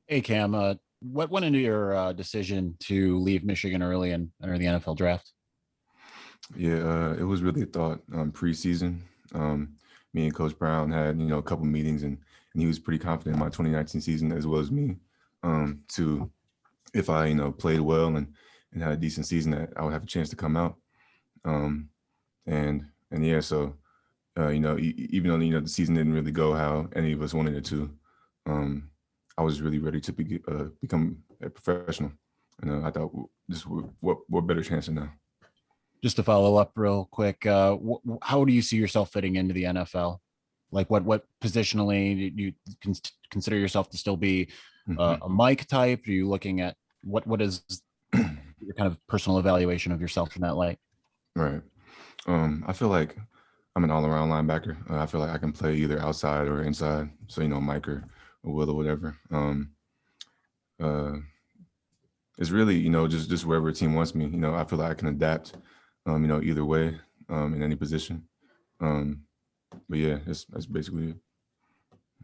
Hey Cam, what went into your decision to leave Michigan early and enter the NFL draft? Yeah, it was really a thought preseason. Me and Coach Brown had a couple meetings, and he was pretty confident in my 2019 season as well as me. To if I played well and had a decent season, that I would have a chance to come out. Um, and yeah, so even though the season didn't really go how any of us wanted it to, um, I was really ready to become a professional. And I thought this what better chance than now. Just to follow up real quick, how do you see yourself fitting into the NFL? Like what positionally do you consider yourself to still be Mhm. a Mike type? Are you looking at what is your kind of personal evaluation of yourself in that light? Right. I feel like I'm an all-around linebacker. I feel like I can play either outside or inside. So Mike or Will or whatever. Uh, it's really just wherever a team wants me. I feel like I can adapt. Either way, in any position. Um, but yeah, that's basically it.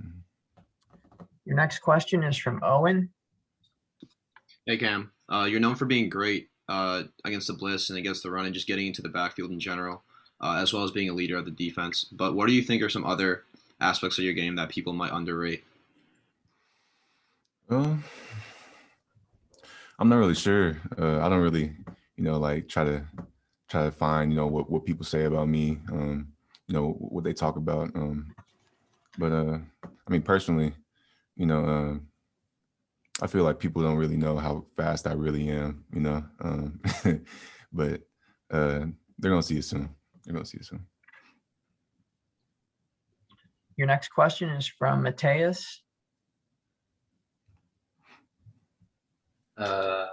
Mhm. Your next question is from Owen. Hey Cam, you're known for being great against the blitz and against the run and just getting into the backfield in general, as well as being a leader of the defense. But what do you think are some other aspects of your game that people might underrate? Uh, I'm not really sure. I don't really, like try to find, what people say about me. What they talk about. But I mean, personally, you know, I feel like people don't really know how fast I really am. But they're gonna see it soon. They're gonna see it soon. Your next question is from Mateus. Uh,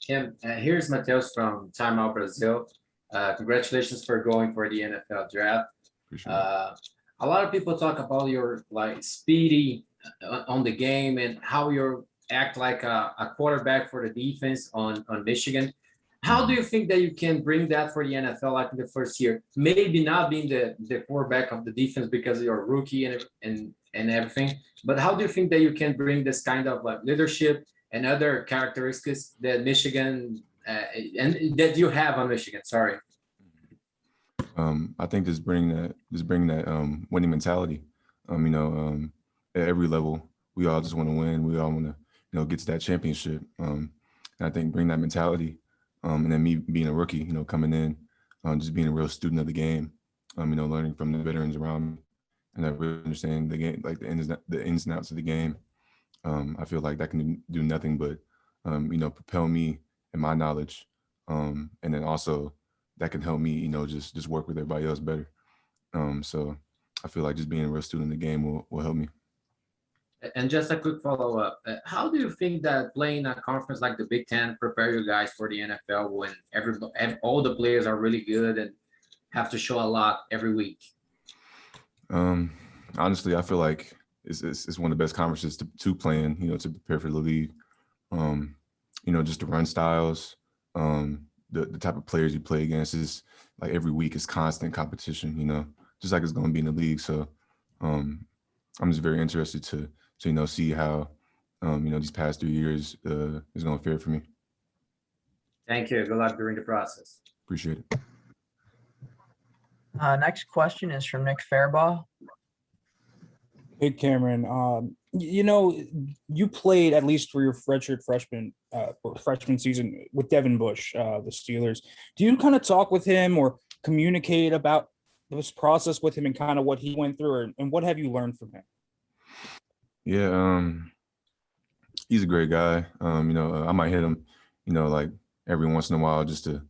Kim, here's Matheus from Time Out Brazil. Congratulations for going for the NFL draft. Appreciate it. A lot of people talk about your like speedy on the game and how you act like a quarterback for the defense on Michigan. How do you think that you can bring that for the NFL like in the first year? Maybe not being the quarterback of the defense because you're a rookie and everything, but how do you think that you can bring this kind of like leadership and other characteristics that Michigan and that you have on Michigan? Sorry. I think just bringing that winning mentality. At every level, we all just want to win. We all want to, get to that championship. And I think bring that mentality. And then me being a rookie, coming in, just being a real student of the game. Learning from the veterans around me, and I really understand the game, like the ins and outs of the game. I feel like that can do nothing but, propel me and my knowledge, and then also that can help me, just work with everybody else better. So I feel like just being a real student in the game will help me. And just a quick follow up. How do you think that playing a conference like the Big Ten prepare you guys for the NFL when all the players are really good and have to show a lot every week? Um, Honestly, I feel like it's one of the best conferences to play in, to prepare for the league. Um, just the run styles, the type of players you play against is like every week is constant competition, just like it's going to be in the league. So I'm just very interested to see how these past 3 years is going to fare for me. Thank you. Good luck during the process. Appreciate it. Next question is from Nick Fairbaugh. Hey, Cameron. You played at least for your redshirt freshman season with Devin Bush, the Steelers. Do you kind of talk with him or communicate about this process with him and kind of what he went through, and what have you learned from him? Yeah, he's a great guy. I might hit him, like every once in a while just to,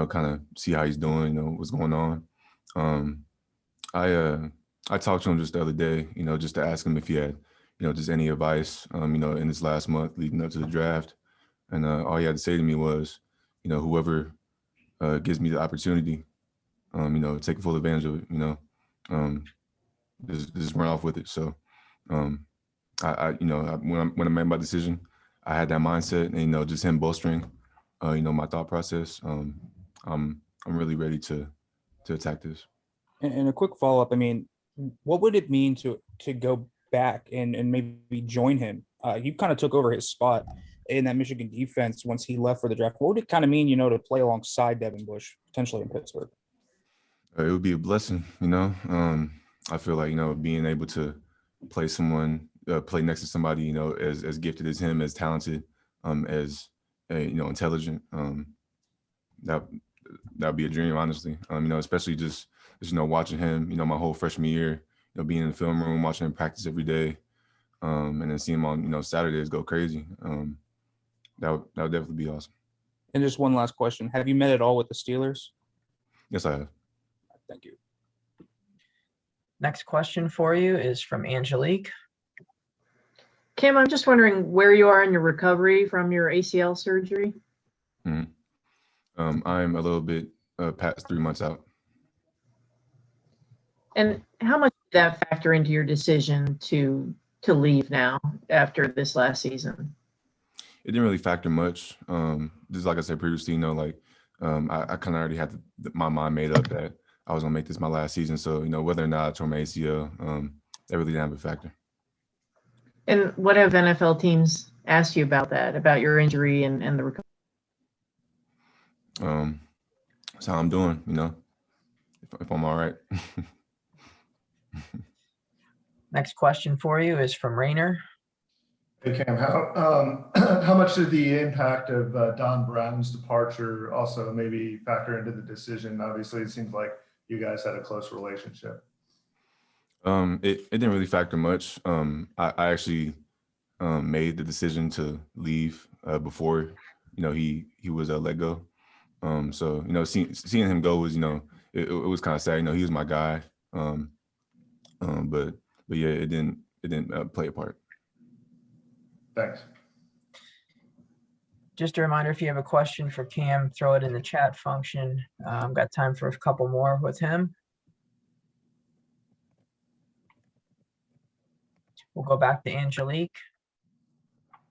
kind of see how he's doing, what's going on. I talked to him just the other day, just to ask him if he had, just any advice, in this last month leading up to the draft. And all he had to say to me was, whoever gives me the opportunity, take full advantage of it, just run off with it. So when I made my decision, I had that mindset, and just him bolstering, my thought process. I'm really ready to attack this. And a quick follow up. I mean, what would it mean to go back and maybe join him You kind of took over his spot in that Michigan defense once he left for the draft. What would it kind of mean, to play alongside Devin Bush potentially in Pittsburgh? It would be a blessing, I feel like, being able to play play next to somebody, as gifted as him, as talented, as intelligent. That'd be a dream, honestly. Especially just watching him, my whole freshman year, being in the film room, watching him practice every day, and then seeing him on, Saturdays go crazy. That would definitely be awesome. And just one last question. Have you met at all with the Steelers? Yes, I have. Thank you. Next question for you is from Angelique. Cam, I'm just wondering where you are in your recovery from your ACL surgery. I'm a little bit past 3 months out. And how much did that factor into your decision to leave now after this last season? It didn't really factor much. Just like I said previously, I kind of already had my mind made up that I was gonna make this my last season. So, whether or not I tore my ACL, that really didn't have a factor. And what have NFL teams asked you about that, about your injury and the recovery? That's how I'm doing, if I'm all right. Next question for you is from Rayner. Hey Cam, how much did the impact of Don Brown's departure also maybe factor into the decision? Obviously, it seems like you guys had a close relationship. It didn't really factor much. I actually made the decision to leave before he was let go. So seeing him go was it was kind of sad. He was my guy. But yeah, it didn't play a part. Thanks. Just a reminder, if you have a question for Cam, throw it in the chat function. Got time for a couple more with him. We'll go back to Angelique.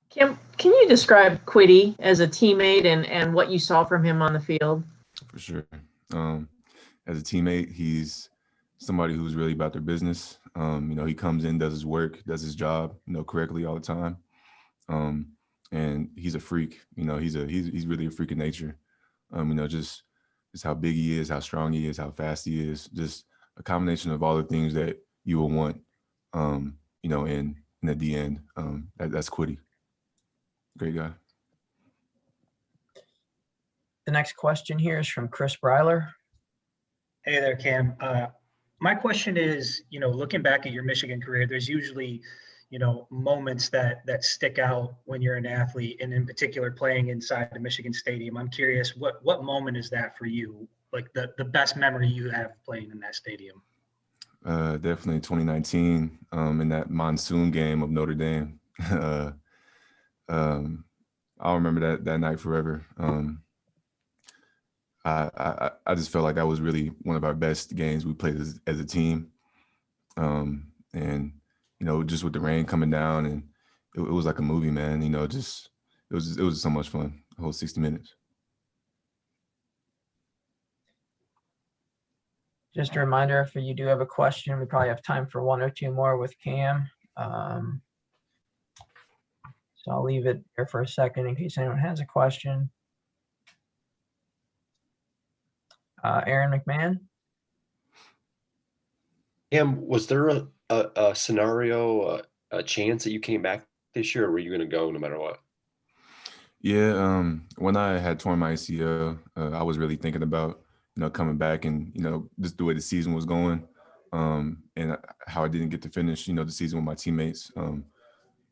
Cam, can you describe Quiddy as a teammate and what you saw from him on the field? For sure. As a teammate, he's somebody who's really about their business. He comes in, does his work, does his job, correctly all the time. And he's a freak. He's really a freak of nature. Just how big he is, how strong he is, how fast he is. Just a combination of all the things that you will want, in the D end. That's Quiddy. Great guy. The next question here is from Chris Breiler. Hey there, Cam. My question is, looking back at your Michigan career, there's usually, moments that stick out when you're an athlete, and in particular playing inside the Michigan Stadium. I'm curious, what moment is that for you? Like the best memory you have playing in that stadium? Definitely 2019, in that monsoon game of Notre Dame. I'll remember that night forever. I just felt like that was really one of our best games we played as a team. And, just with the rain coming down, and it was like a movie, man. It was so much fun, the whole 60 minutes. Just a reminder, if you do have a question, we probably have time for one or two more with Cam. So I'll leave it there for a second in case anyone has a question. Aaron McMahon. Cam, was there a scenario, a chance that you came back this year, or were you going to go no matter what? Yeah, when I had torn my ACL, I was really thinking about, coming back and, just the way the season was going, and how I didn't get to finish, the season with my teammates.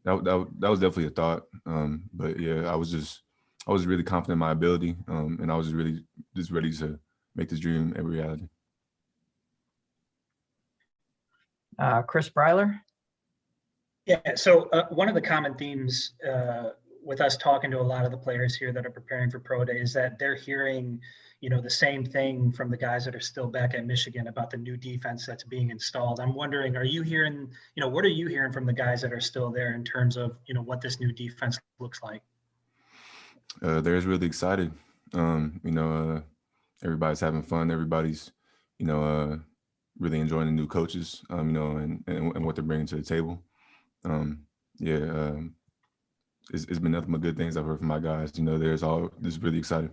That was definitely a thought. But yeah, I was really confident in my ability, and I was really just ready to make this dream a reality. Chris Breiler. Yeah, so one of the common themes with us talking to a lot of the players here that are preparing for Pro Day is that they're hearing, the same thing from the guys that are still back at Michigan about the new defense that's being installed. I'm wondering, are you hearing, what are you hearing from the guys that are still there in terms of, what this new defense looks like? They're really excited. Everybody's having fun. Everybody's, really enjoying the new coaches, and what they're bringing to the table. it's been nothing but good things I've heard from my guys. You know, there's all this really excited.